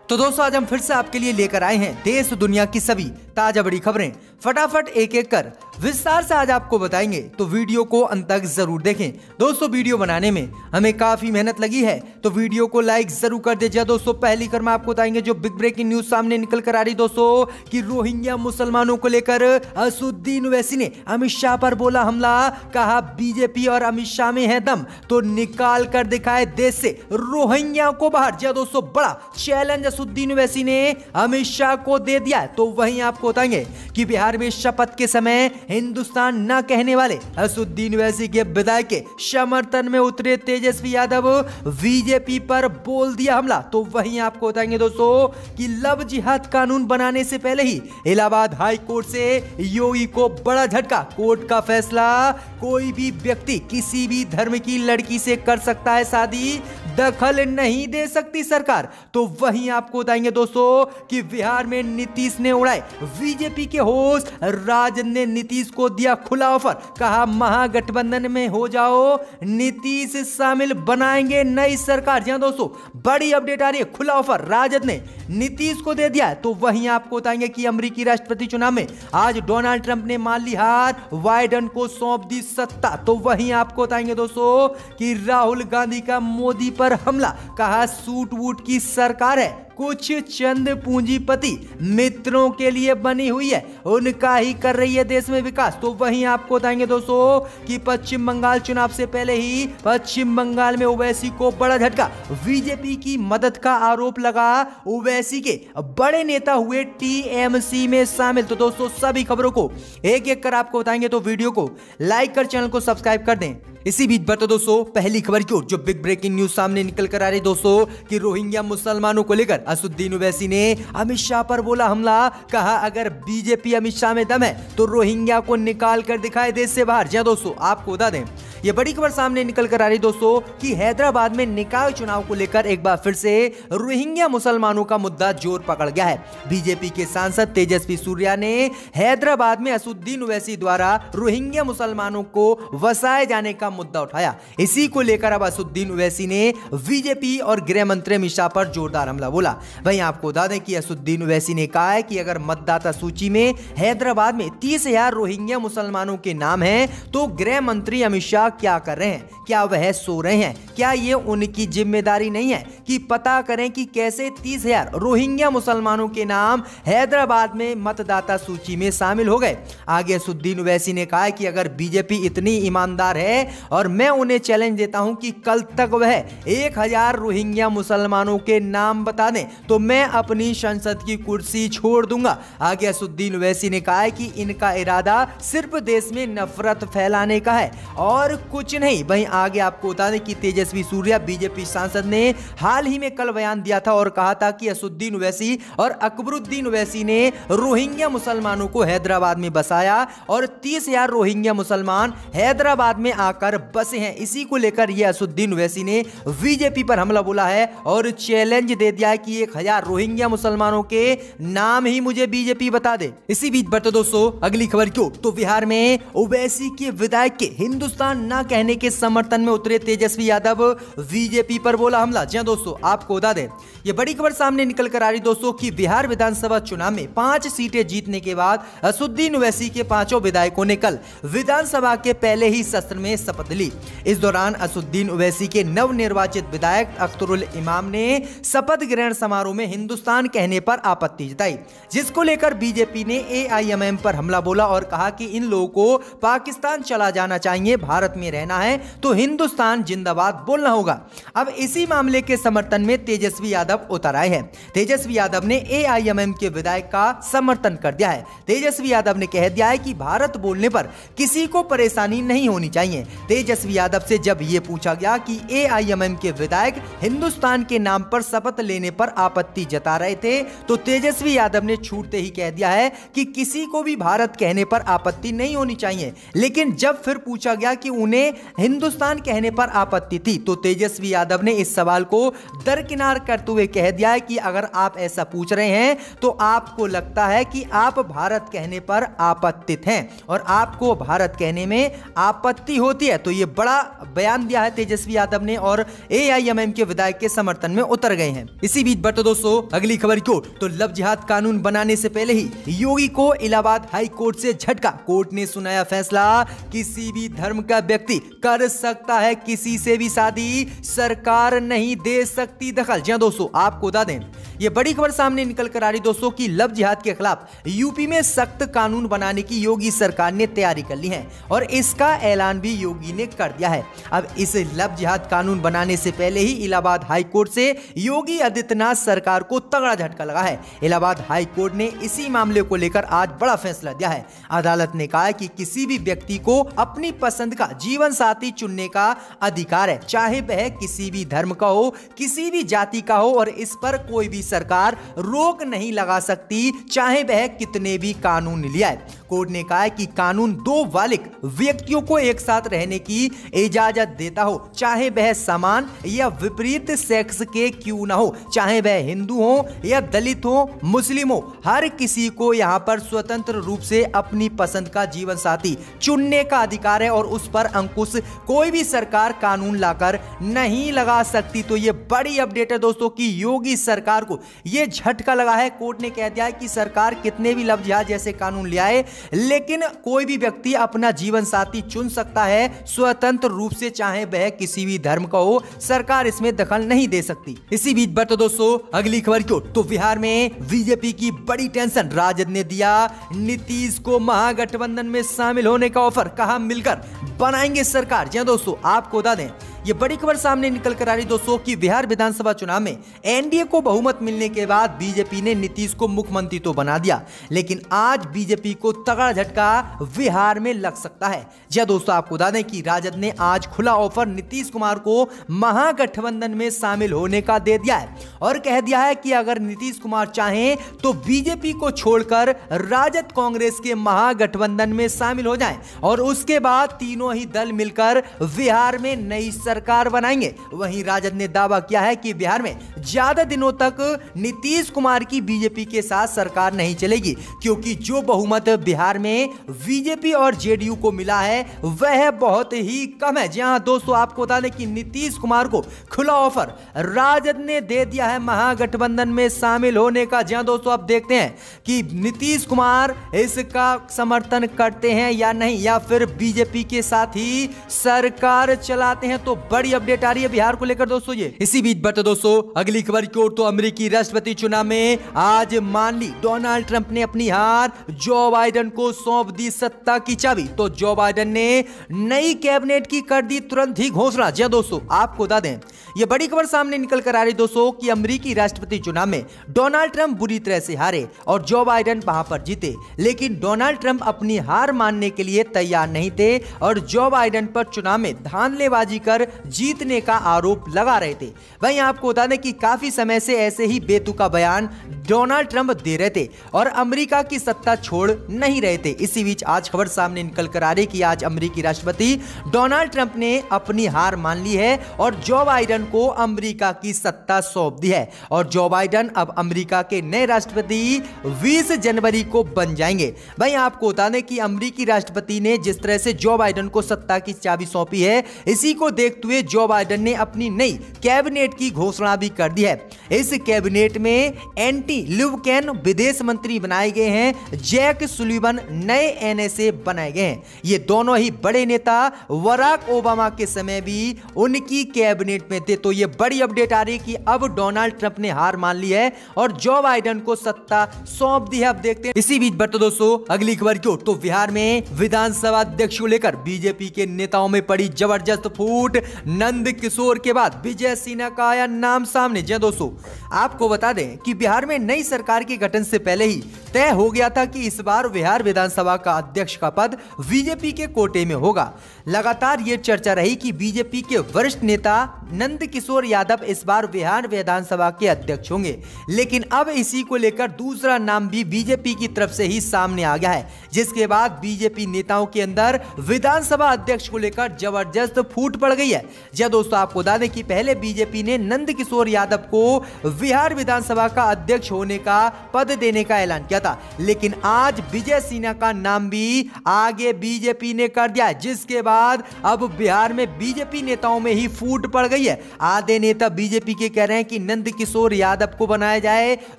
तो दोस्तों आज हम फिर से आपके लिए लेकर आए हैं देश दुनिया की सभी ताजा बड़ी खबरें। फटाफट एक एक कर विस्तार से आज आपको बताएंगे, तो वीडियो को अंत तक जरूर देखें। दोस्तों वीडियो बनाने में हमें काफी मेहनत लगी है, तो वीडियो को लाइक जरूर कर दीजिए। दोस्तों पहली खबर में आपको बताएंगे जो बिग ब्रेकिंग न्यूज सामने निकल कर आ रही दोस्तों कि रोहिंग्या मुसलमानों को लेकर असदुद्दीन ओवैसी ने अमित शाह पर बोला हमला। कहा बीजेपी और अमित शाह में है दम तो निकाल कर दिखाए देश से रोहिंग्या को बाहर। जी दोस्तों बड़ा चैलेंज असदुद्दीन ओवैसी ने अमित शाह को दे दिया। तो वहीं आपको बताएंगे कि बिहार में शपथ के समय हिंदुस्तान न कहने वाले असदुद्दीन ओवैसी के विधायक के समर्थन में उतरे तेजस्वी यादव बीजेपी पर बोल दिया हमला। तो वहीं आपको बताएंगे दोस्तों कि लव जिहाद कानून बनाने से पहले ही इलाहाबाद हाई कोर्ट से योगी को बड़ा झटका। कोर्ट का फैसला, कोई भी व्यक्ति किसी भी धर्म की लड़की से कर सकता है शादी, दखल नहीं दे सकती सरकार। तो वहीं आपको बताएंगे दोस्तों कि बिहार में नीतीश ने उड़ाए बीजेपी के होश। राजद ने नीतीश को दिया खुला ऑफर, कहा महागठबंधन में हो जाओ, नीतीश शामिल बनाएंगे नई सरकार। जी दोस्तों बड़ी अपडेट आ रही है, खुला ऑफर राजद ने नीतीश को दे दिया है। तो वहीं आपको बताएंगे कि अमेरिकी राष्ट्रपति चुनाव में आज डोनाल्ड ट्रंप ने मान ली हार, बाइडेन को सौंप दी सत्ता। तो वहीं आपको बताएंगे दोस्तों कि राहुल गांधी का मोदी पर हमला, कहा सूट वूट की सरकार है, कुछ चंद पूंजीपति मित्रों के लिए बनी हुई है, उनका ही कर रही है देश में विकास। तो वहीं आपको बताएंगे दोस्तों कि पश्चिम बंगाल चुनाव से पहले ही पश्चिम बंगाल में ओवैसी को बड़ा झटका, बीजेपी की मदद का आरोप लगा। ओवैसी के बड़े नेता हुए टीएमसी में शामिल। तो दोस्तों सभी खबरों को एक एक कर आपको बताएंगे, तो वीडियो को लाइक कर चैनल को सब्सक्राइब कर दें। इसी बीच बढ़ते दोस्तों पहली खबर की ओर, जो बिग ब्रेकिंग न्यूज सामने निकल कर आ रही दोस्तों कि रोहिंग्या मुसलमानों को लेकर असदुद्दीन ओवैसी ने अमित शाह पर बोला हमला। कहा अगर बीजेपी अमित शाह में दम है तो रोहिंग्या को निकाल कर दिखाए देश से बाहर। जी दोस्तों आपको बता दें ये बड़ी खबर सामने निकल कर आ रही दोस्तों कि हैदराबाद में निकाय चुनाव को लेकर एक बार फिर से रोहिंग्या मुसलमानों का मुद्दा जोर पकड़ गया है। बीजेपी के सांसद तेजस्वी सूर्या ने हैदराबाद में असदुद्दीन ओवैसी द्वारा रोहिंग्या मुसलमानों को वसाए जाने का मुद्दा उठाया। इसी को लेकर अब असदुद्दीन ओवैसी ने बीजेपी और गृह मंत्री अमित शाह पर जोरदार हमला बोला। वहीं आपको बता दें कि असदुद्दीन ओवैसी ने कहा है कि अगर मतदाता सूची में हैदराबाद में 30,000 रोहिंग्या मुसलमानों के नाम हैं तो गृह मंत्री अमित शाह क्या कर रहे हैं? क्या वह सो रहे हैं? क्या ये उनकी जिम्मेदारी नहीं है कि पता करें कि कैसे 30,000 रोहिंग्या मुसलमानों के नाम हैदराबाद में मतदाता सूची में शामिल हो गए? आगे असदुद्दीन ओवैसी ने कहा कि अगर बीजेपी इतनी ईमानदार है और मैं उन्हें चैलेंज देता हूं कि कल तक वह 1,000 रोहिंग्या मुसलमानों के नाम बता दें तो मैं अपनी संसद की कुर्सी छोड़ दूंगा। आगे असदुद्दीन ओवैसी ने कहा कि इनका इरादा सिर्फ देश में नफरत फैलाने का है और कुछ नहीं। वहीं आगे आपको बता दें कि तेजस्वी सूर्या बीजेपी सांसद ने हाल ही में कल बयान दिया था और कहा था कि असदुद्दीन ओवैसी और अकबरुद्दीन ओवैसी ने रोहिंग्या मुसलमानों को हैदराबाद में बसाया और 30,000 रोहिंग्या मुसलमान हैदराबाद में आकर बसे हैं। इसी को लेकर यह असदुद्दीन ओवैसी ने बीजेपी पर हमला बोला है और चैलेंज दे दिया है कि 1,000 रोहिंग्या मुसलमानों के नाम ही मुझे बीजेपी बता दे। इसी बीच बढ़ते दोस्तों अगली खबर क्यों, तो बिहार में ओवैसी के विधायक के हिंदुस्तान न कहने के समर्थन में उतरे तेजस्वी यादव बीजेपी पर बोला हमला। जी दोस्तों आपको बता दें यह बड़ी खबर सामने निकल कर आ रही दोस्तों कि बिहार विधानसभा चुनाव में 5 सीटें जीतने के बाद असदुद्दीन ओवैसी के 5 विधायकों ने कल विधानसभा के पहले ही सत्र में शपथ ली। इस दौरान असदुद्दीन ओवैसी के नवनिर्वाचित विधायक अख्तरुल इमाम ने शपथ ग्रहण समारोह में हिंदुस्तान कहने पर आपत्ति जताई, जिसको लेकर बीजेपी ने एआईएमएम पर हमला बोला और कहा कि इन लोगों को पाकिस्तान चला जाना चाहिए, भारत में रहना है तो हिंदुस्तान जिंदाबाद बोलना होगा। अब इसी मामले के समर्थन में तेजस्वी यादव उतर आए हैं। तेजस्वी यादव ने एआईएमएम के विधायक का समर्थन कर दिया है। तेजस्वी यादव ने कह दिया है कि भारत बोलने पर किसी को परेशानी नहीं होनी चाहिए। तेजस्वी यादव से जब यह पूछा गया कि एआईएमएम के विधायक हिंदुस्तान के नाम पर शपथ लेने पर आपत्ति जता रहे थे तो तेजस्वी यादव ने छूटते ही कह दिया है कि किसी को भी भारत कहने पर आपत्ति नहीं होनी चाहिए। लेकिन जब फिर पूछा गया कि उन्हें हिंदुस्तान कहने पर आपत्ति थी तो तेजस्वी यादव ने इस सवाल को दरकिनार करते हुए कह दिया है कि अगर आप ऐसा पूछ रहे हैं तो आपको लगता है कि आप भारत कहने पर आपत्तित हैं और आपको भारत कहने में आपत्ति होती है। तो यह बड़ा बयान दिया है तेजस्वी यादव ने और एआईएमएम के विधायक के समर्थन में उतर गए हैं। इसी बीच बढ़ते दोस्तों अगली खबर की ओर। तो लव जिहाद कानून बनाने से पहले ही योगी को इलाहाबाद हाई कोर्ट से झटका। कोर्ट ने सुनाया फैसला, किसी भी धर्म का व्यक्ति कर सकता है किसी से भी शादी, सरकार नहीं दे सकती दखल। जी हां दोस्तों, आपको बता दें ये बड़ी खबर सामने निकल कर आ रही दोस्तों कि लव जिहाद के खिलाफ यूपी में सख्त कानून बनाने की योगी सरकार ने तैयारी कर ली है और इसका ऐलान भी योगी ने कर दिया है। अब इस लव जिहाद कानून बनाने से पहले ही इलाहाबाद हाई कोर्ट से योगी आदित्यनाथ सरकार को तगड़ा झटका लगा है। इलाहाबाद हाई कोर्ट ने इसी मामले को लेकर आज बड़ा फैसला दिया है। अदालत ने कहा है कि किसी भी व्यक्ति को अपनी पसंद का जीवन साथी चुनने का अधिकार है, चाहे वह किसी भी धर्म का हो, किसी भी जाति का हो, और इस पर कोई भी सरकार रोक नहीं लगा सकती, चाहे वह कितने भी कानून ले आए। कोर्ट ने कहा है कि कानून दो बालिग व्यक्तियों को एक साथ रहने की इजाजत देता हो, चाहे वह समान या विपरीत सेक्स के क्यों ना हो, चाहे वह हिंदू हो या दलित हो, मुस्लिम हो, हर किसी को यहां पर स्वतंत्र रूप से अपनी पसंद का जीवन साथी चुनने का अधिकार है और उस पर अंकुश कोई भी सरकार कानून लाकर नहीं लगा सकती। तो ये बड़ी अपडेट है दोस्तों कि योगी सरकार को ये झटका लगा है। कोर्ट ने कह दिया है कि सरकार कितने भी लव जिहाद जैसे कानून ले आए, लेकिन कोई भी व्यक्ति अपना जीवन साथी चुन सकता है स्वतंत्र रूप से, चाहे वह किसी भी धर्म का हो, सरकार इसमें दखल नहीं दे सकती। इसी बीच बढ़ते दोस्तों अगली खबर की ओर। तो बिहार में बीजेपी की बड़ी टेंशन, राजद ने दिया नीतीश को महागठबंधन में शामिल होने का ऑफर, कहा मिलकर बनाएंगे सरकार। जी हां दोस्तों, आपको बता दें ये बड़ी खबर सामने निकल कर आ रही दोस्तों कि बिहार विधानसभा चुनाव में एनडीए को बहुमत मिलने के बाद बीजेपी ने नीतीश को मुख्यमंत्री तो बना दिया, लेकिन आज बीजेपी को तगड़ा झटका बिहार में लग सकता है। जी हां दोस्तों, आपको बता दें कि राजद ने आज खुला ऑफर नीतीश कुमार को महागठबंधन में शामिल होने का दे दिया है और कह दिया है कि अगर नीतीश कुमार चाहें तो बीजेपी को छोड़कर राजद कांग्रेस के महागठबंधन में शामिल हो जाएं और उसके बाद तीनों ही दल मिलकर बिहार में नई सरकार बनाएंगे। वहीं राजद ने दावा किया है कि बिहार में ज्यादा दिनों तक नीतीश कुमार की बीजेपी के साथ सरकार नहीं चलेगी, क्योंकि जो बहुमत बिहार में बीजेपी और जेडीयू को मिला है वह बहुत ही कम है। जी हां दोस्तों, आपको बता दें कि नीतीश कुमार को खुला ऑफर राजद ने दे दिया है महागठबंधन में शामिल होने का। जी हां दोस्तों, अब देखते हैं कि नीतीश कुमार इसका समर्थन करते हैं या नहीं, या फिर बीजेपी के साथ ही सरकार चलाते हैं। तो बड़ी अपडेट आ रही है बिहार को लेकर दोस्तों ये। इसी बीच बढ़ते दोस्तों अगली खबर की ओर। तो अमेरिकी राष्ट्रपति चुनाव में आज मान ली डोनाल्ड ट्रंप ने अपनी हार, जो बाइडेन को सौंप दी सत्ता की चाबी। तो जो बाइडेन ने नई कैबिनेट की कर दी तुरंत ही घोषणा। जी दोस्तों, आपको बता दें ये बड़ी खबर सामने निकल कर आ रही दोस्तों कि अमेरिकी राष्ट्रपति चुनाव में डोनाल्ड ट्रंप बुरी तरह से हारे और जो बाइडेन वहां पर जीते, लेकिन डोनाल्ड ट्रंप अपनी हार मानने के लिए तैयार नहीं थे और जो बाइडेन पर चुनाव में धांधलेबाजी कर जीतने का आरोप लगा रहे थे। वहीं आपको बता दें कि काफी समय से ऐसे ही बेतुका बयान डोनाल्ड ट्रंप दे रहे थे और अमेरिका की सत्ता छोड़ नहीं रहे थे। इसी बीच आज खबर सामने निकल कर आ रही कि आज अमेरिकी राष्ट्रपति डोनाल्ड ट्रंप ने अपनी हार मान ली है और जो बाइडेन को अमेरिका की सत्ता सौंप दी है और जो बाइडेन अब अमेरिका के नए राष्ट्रपति 20 जनवरी को बन जाएंगे। वहीं आपको बता दें कि अमेरिकी राष्ट्रपति ने जिस तरह से जो बाइडेन को सत्ता की चाबी सौंपी है, इसी को देखते हुए जो बाइडेन ने अपनी नई कैबिनेट की घोषणा भी कर दी है। इस कैबिनेट में एंटी ल्यूकेन विदेश मंत्री बनाए गए हैं, जैक सुलिवन नए एनएसए बनाए गए हैं। ये दोनों ही बड़े नेता बराक ओबामा के समय भी उनकी कैबिनेट में थे। तो ये बड़ी अपडेट आ रही है कि अब डोनाल्ड ट्रंप ने हार मान ली है और जो बाइडेन को सत्ता सौंप दी है। अब देखते हैं इसी बीच बढ़ते दोस्तों अगली खबर की ओर। तो बिहार में विधानसभा अध्यक्ष को लेकर बीजेपी के नेताओं में पड़ी जबरदस्त फूट। नंद किशोर के बाद विजय सिन्हा का आया नाम सामने। जी दोस्तों, आपको बता दें कि बिहार में नई सरकार के गठन से पहले ही तय हो गया था कि इस बार बिहार विधानसभा का अध्यक्ष का पद बीजेपी के कोटे में होगा। लगातार ये चर्चा रही कि बीजेपी के वरिष्ठ नेता नंद किशोर यादव इस बार बिहार विधानसभा के अध्यक्ष होंगे, लेकिन अब इसी को लेकर दूसरा नाम भी बीजेपी की तरफ से ही सामने आ गया है, जिसके बाद बीजेपी नेताओं के अंदर विधानसभा अध्यक्ष को लेकर जबरदस्त फूट पड़ गई है। जी दोस्तों, आपको बता दें कि पहले बीजेपी ने नंद किशोर यादव को बिहार विधानसभा का अध्यक्ष होने का पद देने का ऐलान किया था, लेकिन आज विजय सिन्हा का नाम भी आगे बीजेपी ने कर दिया है, जिसके बाद अब बिहार में बीजेपी नेताओं में ही फूट पड़ गई है। आधे नेता बीजेपी के कह रहे हैं कि नंद किशोर यादव को बनाया जाए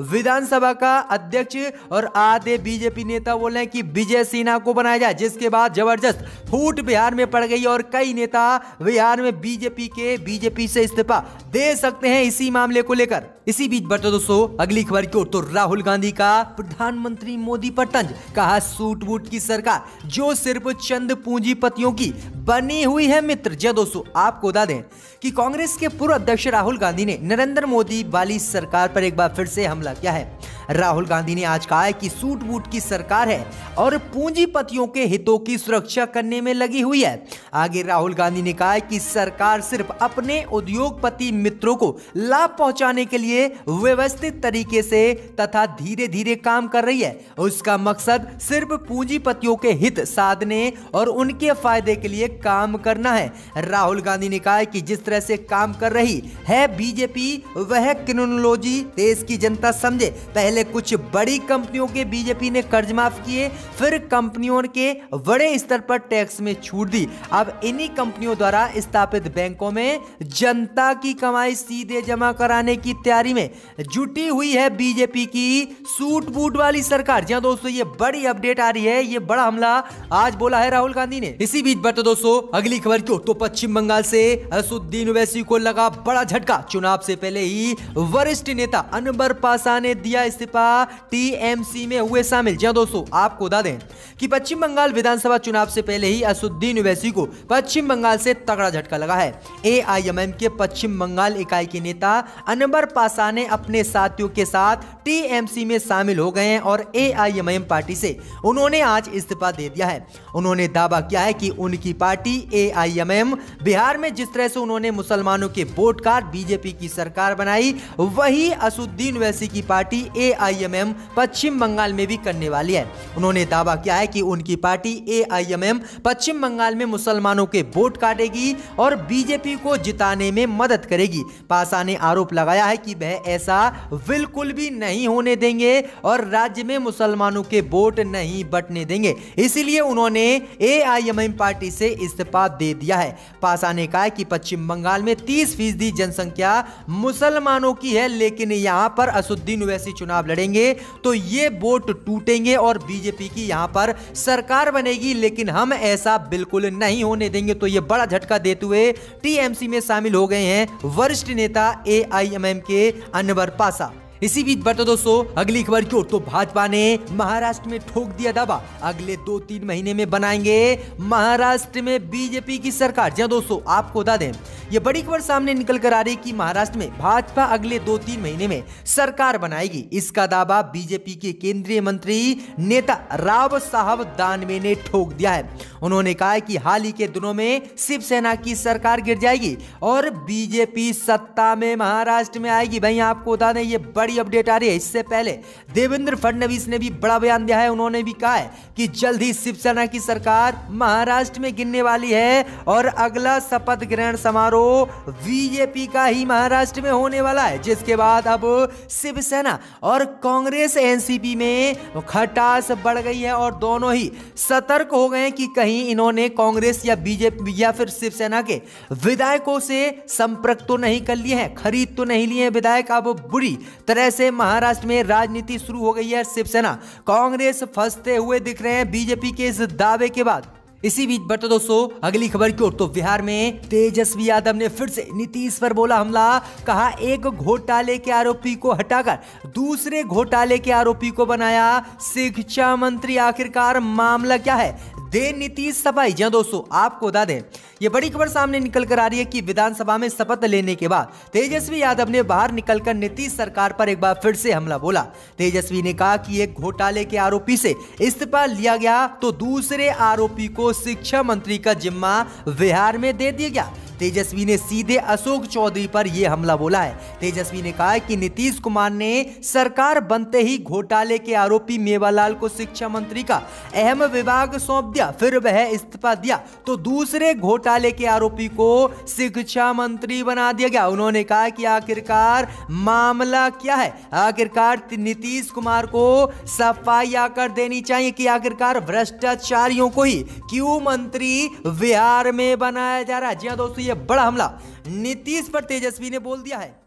विधानसभा का अध्यक्ष, और आधे बीजेपी नेता बोल रहे हैं कि विजय सिन्हा को बनाया जाए, जिसके बाद जबरदस्त फूट बिहार में पड़ गई और कई नेता बिहार में बीजेपी से इस्तीफा दे सकते हैं इसी मामले को लेकर। इसी बीच बढ़ते दोस्तों अगली खबर की ओर, तो राहुल गांधी का प्रधानमंत्री मोदी पर तंज, कहा सूट बूट की सरकार जो सिर्फ चंद पूंजीपतियों की बनी हुई है मित्र। जी दोस्तों, आपको बता दें कि कांग्रेस के पूर्व अध्यक्ष राहुल गांधी ने नरेंद्र मोदी वाली सरकार पर एक बार फिर से हमला किया है। राहुल गांधी ने आज कहा है कि सूट बूट की सरकार है और पूंजीपतियों के हितों की सुरक्षा करने में लगी हुई है। आगे राहुल गांधी ने कहा है कि सरकार सिर्फ अपने उद्योगपति मित्रों को लाभ पहुंचाने के लिए व्यवस्थित तरीके से तथा धीरे धीरे काम कर रही है। उसका मकसद सिर्फ पूंजीपतियों के हित साधने और उनके फायदे के लिए काम करना है। राहुल गांधी ने कहा है कि जिस तरह से काम कर रही है बीजेपी, वह क्रिमिनोलॉजी देश की जनता समझे। पहले कुछ बड़ी कंपनियों के बीजेपी ने कर्ज माफ किए, फिर कंपनियों के बड़े स्तर पर टैक्स में छूट दी। अब इन्हीं कंपनियों द्वारा स्थापित बैंकों में जनता की कमाई सीधे जमा कराने की तैयारी में जुटी हुई है बीजेपी की सूट बूट वाली सरकार। जी दोस्तों, ये बड़ी अपडेट आ रही है, ये बड़ा हमला आज बोला है राहुल गांधी ने। इसी बीच बढ़ते दोस्तों अगली खबर की ओर, तो पश्चिम बंगाल से असदुद्दीन ओवैसी को लगा बड़ा झटका। चुनाव से पहले ही वरिष्ठ नेता अनवर पासा ने दिया इस्तीफा, टीएमसी में हुए शामिल। जी दोस्तों, आपको बता दें कि पश्चिम बंगाल विधानसभा चुनाव से पहले ही असदुद्दीन ओवैसी को पश्चिम बंगाल से तगड़ा झटका लगा है। एआईएमएम के पश्चिम बंगाल इकाई के नेता अनवर पासा ने अपने साथियों के साथ टीएमसी में शामिल हो गए हैं और एआईएमएम पार्टी से उन्होंने आज इस्तीफा दे दिया है। उन्होंने दावा किया है कि उनकी पार्टी एआईएमएम बिहार में जिस तरह से उन्होंने मुसलमानों के वोट काट बीजेपी की सरकार बनाई, वही असदुद्दीन ओवैसी की पार्टी एआईएमएम पश्चिम बंगाल में भी करने वाली है। उन्होंने दावा किया है कि उनकी पार्टी एआईएमएम पश्चिम बंगाल में मुसलमानों के वोट काटेगी और बीजेपी को जिताने में मदद करेगी। पासा ने आरोप लगाया है कि वह ऐसा बिल्कुल भी नहीं होने देंगे और राज्य में मुसलमानों के वोट नहीं बंटने देंगे, इसीलिए उन्होंने एआईएमएम पार्टी से इस्तीफा दे दिया है। पासा ने कहा कि पश्चिम बंगाल में 30% जनसंख्या मुसलमानों की है, लेकिन यहां पर असदुद्दीन ओवैसी चुनाव लड़ेंगे तो ये वोट टूटेंगे और बीजेपी की यहां पर सरकार बनेगी, लेकिन हम ऐसा बिल्कुल नहीं होने देंगे। तो ये बड़ा झटका देते हुए टीएमसी में शामिल हो गए हैं वरिष्ठ नेता एआईएमएम के अनवर पासा। इसी बीच बढ़ते दोस्तों अगली खबर की ओर, तो भाजपा ने महाराष्ट्र में ठोक दिया दावा, अगले 2-3 महीने में बनाएंगे महाराष्ट्र में बीजेपी की सरकार। जी दोस्तों, आपको बता दें ये बड़ी खबर सामने निकल कर आ रही कि महाराष्ट्र में भाजपा अगले 2-3 महीने में सरकार बनाएगी। इसका दावा बीजेपी के केंद्रीय मंत्री नेता राव साहब दानवे ने ठोक दिया है। उन्होंने कहा है कि हाल ही के दिनों में शिवसेना की सरकार गिर जाएगी और बीजेपी सत्ता में महाराष्ट्र में आएगी। भाई आपको बता दें ये बड़ी अपडेट आ रही है। इससे पहले देवेंद्र फडणवीस ने भी बड़ा बयान दिया है। उन्होंने भी कहा है कि जल्द ही शिवसेना की सरकार महाराष्ट्र में गिरने वाली है और अगला शपथ ग्रहण समारोह बीजेपी का ही महाराष्ट्र में होने वाला है, जिसके बाद अब शिवसेना और कांग्रेस एनसीपी में खटास बढ़ गई है और दोनों ही सतर्क हो गए कि कहीं इन्होंने कांग्रेस या बीजेपी या फिर शिवसेना के विधायकों से संपर्क तो नहीं कर लिए हैं, खरीद तो नहीं लिए हैं विधायक। अब बुरी तरह से महाराष्ट्र में राजनीति शुरू हो गई है। शिवसेना कांग्रेस फंसते हुए दिख रहे हैं बीजेपी के इस दावे के बाद। इसी बीच बढ़ते दोस्तों अगली खबर की ओर, तो बिहार में तेजस्वी यादव ने फिर से नीतीश पर बोला हमला। कहा एक घोटाले के आरोपी को हटाकर दूसरे घोटाले के आरोपी को बनाया शिक्षा मंत्री। आखिरकार मामला क्या है, दे नीतीश सफाई। जी दोस्तों, आपको बता दें ये बड़ी खबर सामने निकल कर आ रही है कि विधानसभा में शपथ लेने के बाद तेजस्वी यादव ने बाहर निकलकर नीतीश सरकार पर एक बार फिर से हमला बोला। तेजस्वी ने कहा कि एक घोटाले के आरोपी से इस्तीफा लिया गया तो दूसरे आरोपी को शिक्षा मंत्री का जिम्मा बिहार में दे दिया गया। तेजस्वी ने सीधे अशोक चौधरी पर यह हमला बोला है। तेजस्वी ने कहा कि नीतीश कुमार ने सरकार बनते ही घोटाले के आरोपी मेवालाल को शिक्षा मंत्री का अहम विभाग सौंप दिया। दिया, फिर वह इस्तीफा दिया तो दूसरे घोटाले के आरोपी को शिक्षा मंत्री बना दिया गया। उन्होंने कहा कि आखिरकार मामला क्या है, आखिरकार नीतीश कुमार को सफाई आकर देनी चाहिए कि आखिरकार भ्रष्टाचारियों को ही क्यों मंत्री बिहार में बनाया जा रहा है। जी हां दोस्तों, यह बड़ा हमला नीतीश पर तेजस्वी ने बोल दिया है।